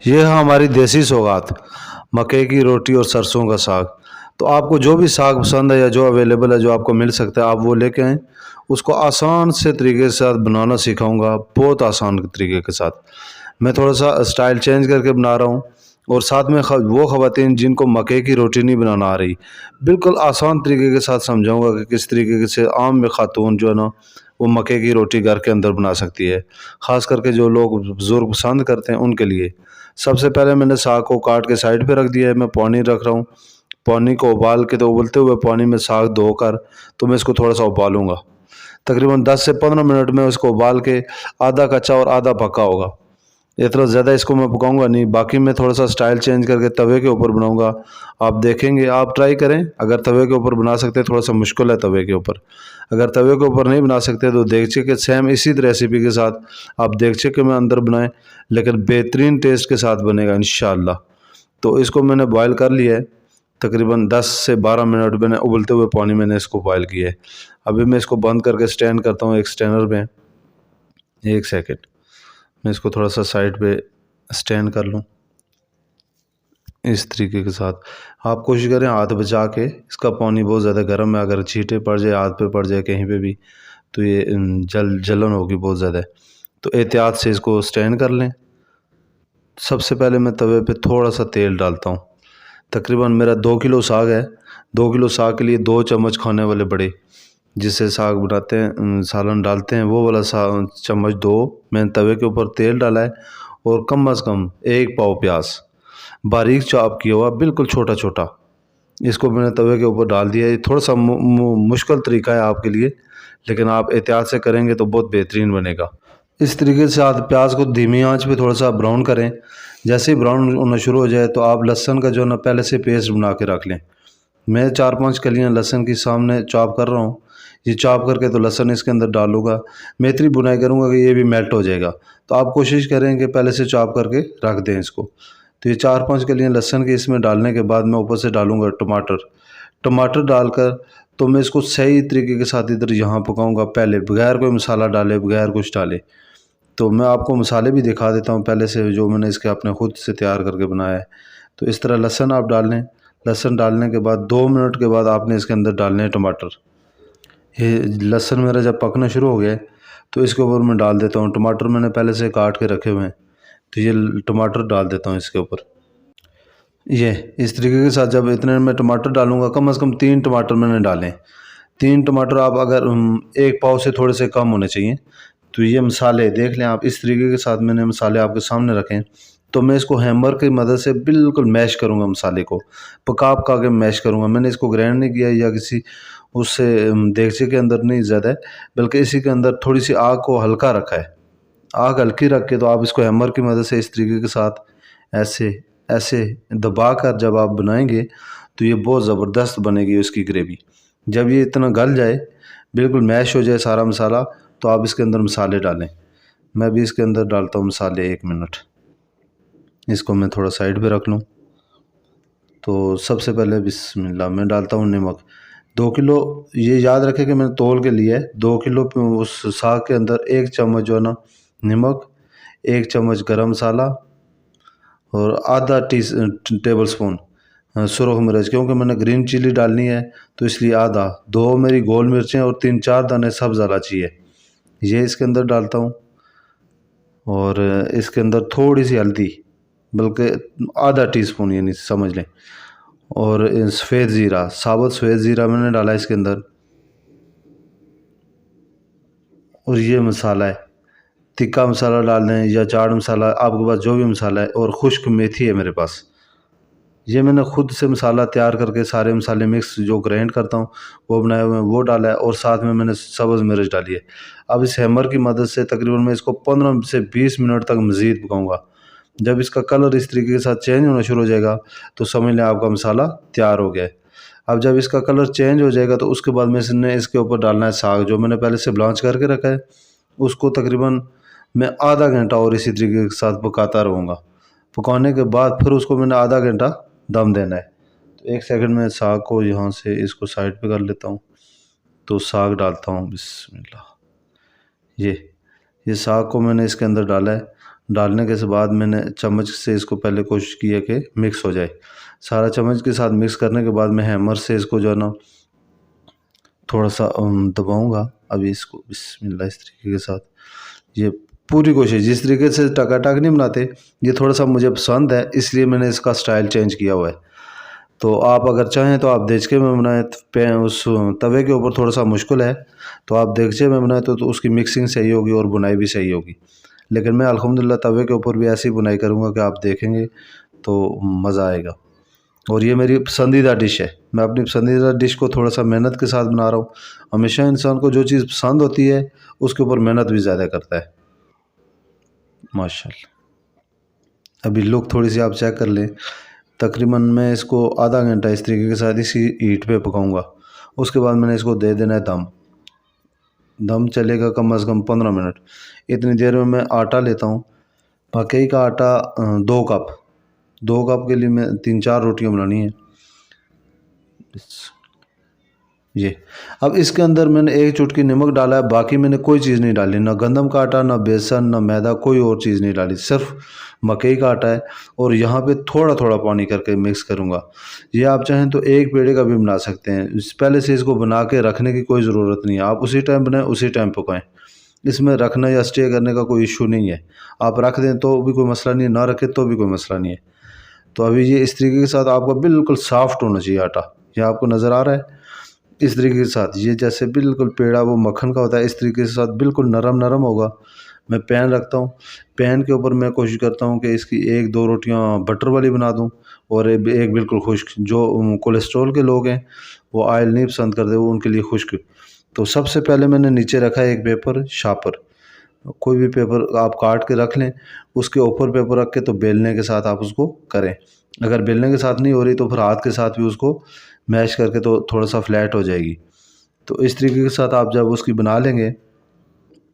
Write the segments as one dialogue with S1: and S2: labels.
S1: ये है हमारी देसी सौगात, मकई की रोटी और सरसों का साग। तो आपको जो भी साग पसंद है या जो अवेलेबल है, जो आपको मिल सकता है, आप वो लेके आएँ। उसको आसान से तरीके के साथ बनाना सिखाऊँगा, बहुत आसान तरीके के साथ। मैं थोड़ा-सा स्टाइल चेंज करके बना रहा हूँ और साथ में वो ख़वातीन जिनको मकई की रोटी नहीं बनाना आ रही, बिल्कुल आसान तरीके के साथ समझाऊँगा कि किस तरीके से आम में ख़ातून जो है ना, वो मकई की रोटी घर के अंदर बना सकती है। ख़ास करके जो लोग बुज़ुर्ग पसंद करते हैं, उनके लिए। सबसे पहले मैंने साग को काट के साइड पे रख दिया है, मैं पानी रख रहा हूँ। पानी को उबाल के, तो उबलते हुए पानी में साग धोकर तो मैं इसको थोड़ा-सा उबालूँगा। तकरीबन 10 से 15 मिनट में उसको उबाल के आधा कच्चा और आधा पका होगा। इतना ज़्यादा इसको मैं पकाऊँगा नहीं, बाकी मैं थोड़ा-सा स्टाइल चेंज करके तवे के ऊपर बनाऊँगा। आप देखेंगे, आप ट्राई करें, अगर तवे के ऊपर बना सकते हैं, थोड़ा-सा मुश्किल है तवे के ऊपर। अगर तवे के ऊपर नहीं बना सकते तो देगचे के सेम इसी रेसिपी के साथ आप देगचे के में अंदर बनाएँ, लेकिन बेहतरीन टेस्ट के साथ बनेगा इंशाअल्लाह। तो इसको मैंने बॉयल कर लिया है, तकरीबन 10 से 12 मिनट मैंने उबलते हुए पानी मैंने इसको बॉयल किया है। अभी मैं इसको बंद करके स्टैंड करता हूँ एक स्ट्रेनर में। 1 सेकंड, मैं इसको थोड़ा-सा साइड पे स्टैंड कर लूँ। इस तरीके के साथ आप कोशिश करें हाथ बचा के, इसका पानी बहुत ज़्यादा गर्म है, अगर छींटे पड़ जाए, हाथ पे पड़ जाए कहीं पे भी, तो ये जलन होगी बहुत ज़्यादा। तो एहतियात से इसको स्टैंड कर लें। सबसे पहले मैं तवे पे थोड़ा-सा तेल डालता हूँ। तकरीबन मेरा 2 किलो साग है, 2 किलो साग के लिए 2 चम्मच खाने वाले बड़े, जिससे साग बनाते हैं, सालन डालते हैं, वो वाला चम्मच 2 मैंने तवे के ऊपर तेल डाला है। और कम अज़ कम 1 पाव प्याज बारीक चॉप किया हुआ, बिल्कुल छोटा-छोटा, इसको मैंने तवे के ऊपर डाल दिया है। ये थोड़ा-सा मुश्किल तरीका है आपके लिए, लेकिन आप एहतियात से करेंगे तो बहुत बेहतरीन बनेगा। इस तरीके से आप प्याज को धीमी आंच पे थोड़ा-सा ब्राउन करें। जैसे ही ब्राउन होना शुरू हो जाए, तो आप लहसुन का जो है ना, पहले से पेस्ट बना के रख लें। मैं 4-5 कलियाँ लहसुन की सामने चॉप कर रहा हूँ। ये चॉप करके तो लहसुन इसके अंदर डालूँगा। मैं इतनी भुनाई करूँगा कि ये भी मेल्ट हो जाएगा। तो आप कोशिश करें कि पहले से चॉप करके रख दें इसको। तो ये 4-5 कलियाँ लहसुन की इसमें डालने के बाद मैं ऊपर से डालूँगा टमाटर। टमाटर डालकर तो मैं इसको सही तरीके के साथ इधर यहाँ पकाऊँगा पहले, बगैर कोई मसाला डाले, बगैर कुछ डाले। तो मैं आपको मसाले भी दिखा देता हूँ पहले से, जो मैंने इसके अपने खुद से तैयार करके बनाया है। तो इस तरह लहसुन आप डाल लें। लहसुन डालने के बाद 2 मिनट के बाद आपने इसके अंदर डालने हैं टमाटर। ये लहसुन मेरा जब पकना शुरू हो गया है, तो इसके ऊपर मैं डाल देता हूँ टमाटर, मैंने पहले से काट के रखे हुए हैं। तो ये टमाटर डाल देता हूँ इसके ऊपर। ये इस तरीके के साथ जब इतने में टमाटर डालूँगा, कम से कम 3 टमाटर मैंने डाले। 3 टमाटर आप अगर 1 पाव से थोड़े से कम होने चाहिए। तो ये मसाले देख लें आप, इस तरीके के साथ मैंने मसाले आपके सामने रखे हैं। तो मैं इसको हैमर की मदद से बिल्कुल मैश करूँगा, मसाले को पका-पका के मैश करूँगा। मैंने इसको ग्राइंड नहीं किया या किसी उससे देगचे के अंदर नहीं ज़्यादा है, बल्कि इसी के अंदर थोड़ी-सी आग को हल्का रखा है। आग हल्की रख के तो आप इसको हैमर की मदद से इस तरीके के साथ ऐसे ऐसे दबाकर जब आप बनाएंगे, तो ये बहुत ज़बरदस्त बनेगी उसकी ग्रेवी। जब ये इतना गल जाए, बिल्कुल मैश हो जाए सारा मसाला, तो आप इसके अंदर मसाले डालें। मैं भी इसके अंदर डालता हूँ मसाले। 1 मिनट, इसको मैं थोड़ा साइड पे रख लूँ। तो सबसे पहले बिस्मिल्लाह मैं डालता हूँ नमक। 2 किलो, ये याद रखें कि मैंने तौल के लिया है। 2 किलो उस साग के अंदर 1 चम्मच जो है ना नमक, 1 चम्मच गरम मसाला और आधा टेबल स्पून सुरख मिर्च, क्योंकि मैंने ग्रीन चिली डालनी है तो इसलिए आधा। 2 मेरी गोल मिर्चें और 3-4 दाने सब्ज़ इलायची है, ये इसके अंदर डालता हूँ। और इसके अंदर थोड़ी सी हल्दी, बल्कि आधा टीस्पून यानी समझ लें। और सफ़ेद ज़ीरा, साबुत सफ़ेद ज़ीरा मैंने डाला इसके अंदर। और ये मसाला है, तिक्का मसाला डाल दें या चाट मसाला, आपके पास जो भी मसाला है। और खुश्क मेथी है मेरे पास। ये मैंने खुद से मसाला तैयार करके सारे मसाले मिक्स जो ग्राइंड करता हूँ वो बनाए हुए हैं, वो डाला है। और साथ में मैंने सब्ज़ मिर्च डाली है। अब इस हैमर की मदद से तकरीबन मैं इसको 15 से 20 मिनट तक मज़ीद पकाऊंगा। जब इसका कलर इस तरीके के साथ चेंज होना शुरू हो जाएगा, तो समझ लें आपका मसाला तैयार हो गया है। अब जब इसका कलर चेंज हो जाएगा, तो उसके बाद मैं इसके ऊपर डालना है साग, जो मैंने पहले से ब्लांच करके रखा है। उसको तकरीबन मैं आधा घंटा और इसी तरीके के साथ पकाता रहूँगा। पकाने के बाद फिर उसको मैंने आधा घंटा दम देना है। तो 1 सेकंड में साग को यहाँ से इसको साइड पे कर लेता हूँ। तो साग डालता हूँ, बिस्मिल्लाह। ये साग को मैंने इसके अंदर डाला है। डालने के बाद मैंने चम्मच से इसको पहले कोशिश की है कि मिक्स हो जाए सारा। चम्मच के साथ मिक्स करने के बाद मैं हैमर से इसको जो है ना थोड़ा सा दबाऊंगा। अभी इसको बिस्मिल्लाह इस तरीके के साथ, ये पूरी कोशिश, जिस तरीके से टकाटक नहीं बनाते, ये थोड़ा सा मुझे पसंद है इसलिए मैंने इसका स्टाइल चेंज किया हुआ है। तो आप अगर चाहें तो आप देगचे में बनाएं, उस तवे के ऊपर थोड़ा सा मुश्किल है, तो आप देगचे में बनाएं तो उसकी मिक्सिंग सही होगी और बुनाई भी सही होगी। लेकिन मैं अल्हम्दुलिल्लाह तवे के ऊपर भी ऐसी बुनाई करूँगा कि आप देखेंगे तो मज़ा आएगा। और ये मेरी पसंदीदा डिश है, मैं अपनी पसंदीदा डिश को थोड़ा सा मेहनत के साथ बना रहा हूँ। हमेशा इंसान को जो चीज़ पसंद होती है उसके ऊपर मेहनत भी ज़्यादा करता है। माशाल्लाह, अभी लुक थोड़ी सी आप चेक कर लें। तकरीबन मैं इसको आधा घंटा इस तरीके के साथ इसी हीट पे पकाऊंगा। उसके बाद मैंने इसको दे देना है दम। दम चलेगा कम से कम 15 मिनट। इतनी देर में मैं आटा लेता हूँ। मकई का आटा 2 कप, 2 कप के लिए मैं 3-4 रोटियां बनानी है। ये अब इसके अंदर मैंने 1 चुटकी नमक डाला है, बाकी मैंने कोई चीज़ नहीं डाली, ना गंदम का आटा, ना बेसन, ना मैदा, कोई और चीज़ नहीं डाली, सिर्फ मकई का आटा है। और यहाँ पे थोड़ा थोड़ा पानी करके मिक्स करूँगा। ये आप चाहें तो एक पेड़े का भी बना सकते हैं, पहले से इसको बना के रखने की कोई ज़रूरत नहीं है। आप उसी टाइम बनाएं, उसी टाइम पकाएं, इसमें रखना या स्टे करने का कोई इशू नहीं है। आप रख दें तो भी कोई मसला नहीं है, ना रखें तो भी कोई मसला नहीं है। तो अभी ये इस तरीके के साथ आपका बिल्कुल सॉफ्ट होना चाहिए आटा। ये आपको नज़र आ रहा है इस तरीके के साथ, ये जैसे बिल्कुल पेड़ा वो मक्खन का होता है, इस तरीके के साथ बिल्कुल नरम नरम होगा। मैं पैन रखता हूँ, पैन के ऊपर मैं कोशिश करता हूँ कि इसकी 1-2 रोटियाँ बटर वाली बना दूँ और एक बिल्कुल खुश्क। जो कोलेस्ट्रॉल के लोग हैं वो ऑयल नहीं पसंद करते, वो उनके लिए खुश्क। तो सबसे पहले मैंने नीचे रखा है एक पेपर शापर। कोई भी पेपर आप काट के रख लें, उसके ऊपर पेपर रख के तो बेलने के साथ आप उसको करें। अगर बेलने के साथ नहीं हो रही तो फिर हाथ के साथ भी उसको मैश करके तो थोड़ा सा फ्लैट हो जाएगी। तो इस तरीके के साथ आप जब उसकी बना लेंगे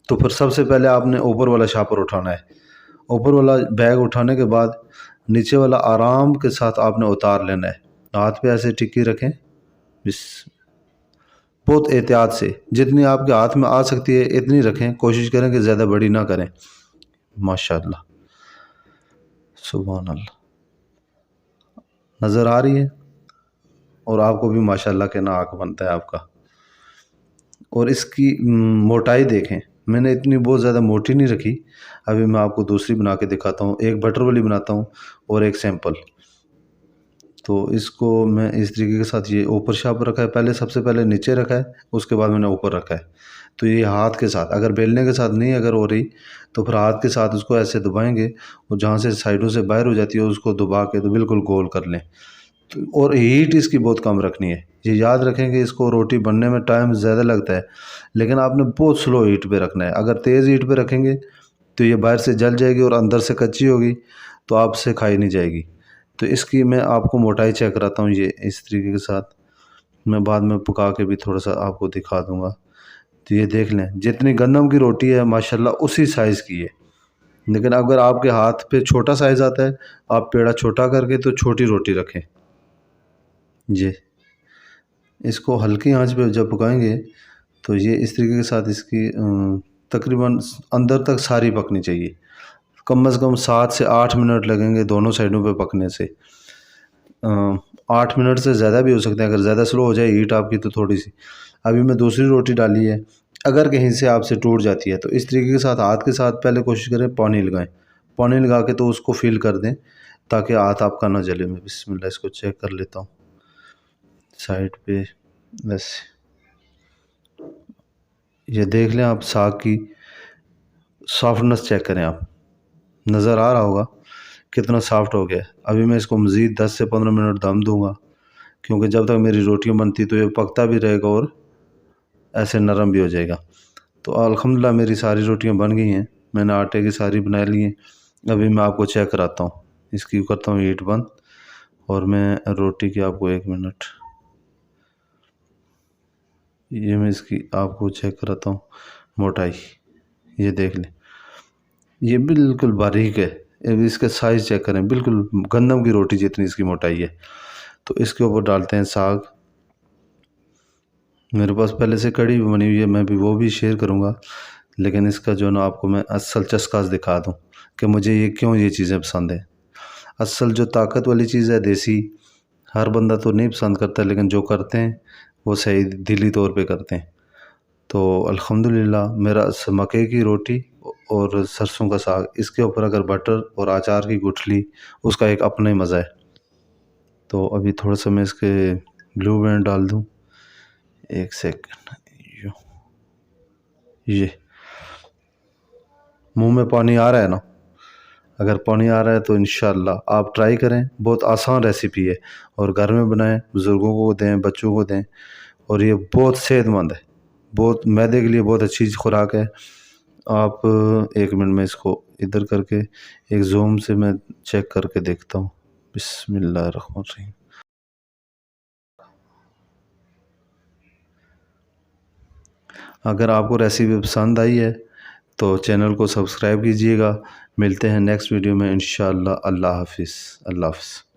S1: तो फिर सबसे पहले आपने ऊपर वाला शापर उठाना है। ऊपर वाला बैग उठाने के बाद नीचे वाला आराम के साथ आपने उतार लेना है। हाथ पे ऐसे टिक्की रखें, इस बहुत एहतियात से, जितनी आपके हाथ में आ सकती है इतनी रखें, कोशिश करें कि ज़्यादा बड़ी ना करें। माशाल्लाह, सुभान अल्लाह, नज़र आ रही है। और आपको भी माशाल्लाह के ना आँख बनता है आपका। और इसकी मोटाई देखें, मैंने इतनी बहुत ज़्यादा मोटी नहीं रखी। अभी मैं आपको दूसरी बना के दिखाता हूँ, एक बटर वाली बनाता हूँ और एक सैंपल। तो इसको मैं इस तरीके के साथ, ये ऊपर शाप रखा है, पहले सबसे पहले नीचे रखा है, उसके बाद मैंने ऊपर रखा है। तो ये हाथ के साथ, अगर बेलने के साथ नहीं अगर हो रही तो फिर हाथ के साथ उसको ऐसे दबाएंगे और जहाँ से साइडों से बाहर हो जाती है उसको दबा के तो बिल्कुल गोल कर लें। तो और हीट इसकी बहुत कम रखनी है। ये याद रखें कि इसको रोटी बनने में टाइम ज़्यादा लगता है, लेकिन आपने बहुत स्लो हीट पे रखना है। अगर तेज़ हीट पे रखेंगे तो ये बाहर से जल जाएगी और अंदर से कच्ची होगी, तो आपसे खाई नहीं जाएगी। तो इसकी मैं आपको मोटाई चेक कराता हूँ। ये इस तरीके के साथ मैं बाद में पका के भी थोड़ा सा आपको दिखा दूँगा। तो ये देख लें, जितनी गंदम की रोटी है माशाल्लाह उसी साइज़ की है। लेकिन अगर आपके हाथ पे छोटा साइज़ आता है, आप पेड़ा छोटा करके तो छोटी रोटी रखें। जी, इसको हल्की आंच पे जब पकाएंगे तो ये इस तरीके के साथ इसकी तकरीबन अंदर तक सारी पकनी चाहिए। कम से कम 7 से 8 मिनट लगेंगे दोनों साइडों पे पकने से। 8 मिनट से ज़्यादा भी हो सकते हैं, अगर ज़्यादा स्लो हो जाए हीट आपकी तो थोड़ी सी। अभी मैं दूसरी रोटी डाली है, अगर कहीं से आपसे टूट जाती है तो इस तरीके के साथ हाथ के साथ पहले कोशिश करें पानी लगाएं। पानी लगा के तो उसको फिल कर दें ताकि हाथ आपका ना जले। मैं बिस्मिल्लाह इसको चेक कर लेता हूँ साइड पे। बस ये देख लें आप, साग की सॉफ्टनेस चेक करें आप, नज़र आ रहा होगा कितना सॉफ्ट हो गया है। अभी मैं इसको मज़ीद 10 से 15 मिनट दम दूंगा, क्योंकि जब तक मेरी रोटियां बनती तो ये पकता भी रहेगा और ऐसे नरम भी हो जाएगा। तो अल्हम्दुलिल्लाह मेरी सारी रोटियां बन गई हैं, मैंने आटे की सारी बना ली हैं। अभी मैं आपको चेक कराता हूँ, इसकी करता हूँ हीट बंद और मैं रोटी की आपको 1 मिनट, ये मैं इसकी आपको चेक कराता हूँ मोटाई। ये देख लें, ये बिल्कुल बारीक है। अब इसका साइज़ चेक करें, बिल्कुल गंदम की रोटी जितनी इसकी मोटाई है। तो इसके ऊपर डालते हैं साग। मेरे पास पहले से कड़ी भी बनी हुई है, मैं भी वो भी शेयर करूँगा, लेकिन इसका जो ना आपको मैं असल चस्का दिखा दूँ कि मुझे ये क्यों ये चीज़ें पसंद है। असल जो ताकत वाली चीज़ है देसी, हर बंदा तो नहीं पसंद करता, लेकिन जो करते हैं वो सही दिली तौर पे करते हैं। तो अल्हम्दुलिल्लाह मेरा मकई की रोटी और सरसों का साग, इसके ऊपर अगर बटर और अचार की गुठली, उसका एक अपना ही मज़ा है। तो अभी थोड़ा सा मैं इसके ब्लू बैंड डाल दूँ, एक सेकंड। ये मुंह में पानी आ रहा है ना? अगर पानी आ रहा है तो इंशाल्लाह आप ट्राई करें। बहुत आसान रेसिपी है और घर में बनाएं, बुज़ुर्गों को दें, बच्चों को दें, और ये बहुत सेहतमंद है, बहुत मैदे के लिए बहुत अच्छी खुराक है। आप 1 मिनट में इसको इधर करके एक ज़ूम से मैं चेक करके देखता हूँ। बिस्मिल्लाहिर्रहमानिर्रहीम। अगर आपको रेसिपी पसंद आई है तो चैनल को सब्सक्राइब कीजिएगा। मिलते हैं नेक्स्ट वीडियो में इंशाअल्लाह। अल्लाह हाफ़िज़। अल्लाह हाफ़िज़।